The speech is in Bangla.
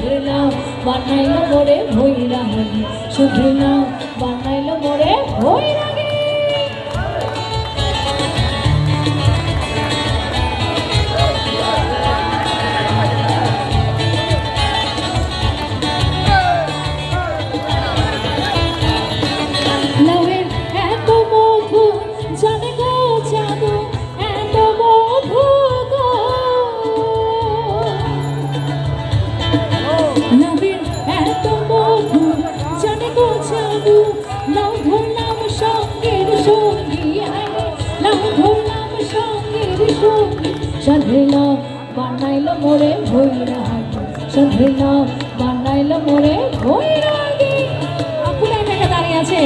সাধনা বানাইল মোরে ভৈরাগী সাধনা বানাইল মোরে ভৈরাগী লাউয়ের এত মধু জানে গো জাদু এত মধু গো লাউয়ের এত মধু জানে গো জাদু লাউ ধরলাম সঙ্গের সঙ্গী লাউ ধরলাম সঙ্গের সঙ্গী সাধনা বানাইল মোরে ভৈরাগী সাধনা বানাইল মোরে ভৈরাগী। আপুরা একা দাঁড়িয়ে আছে।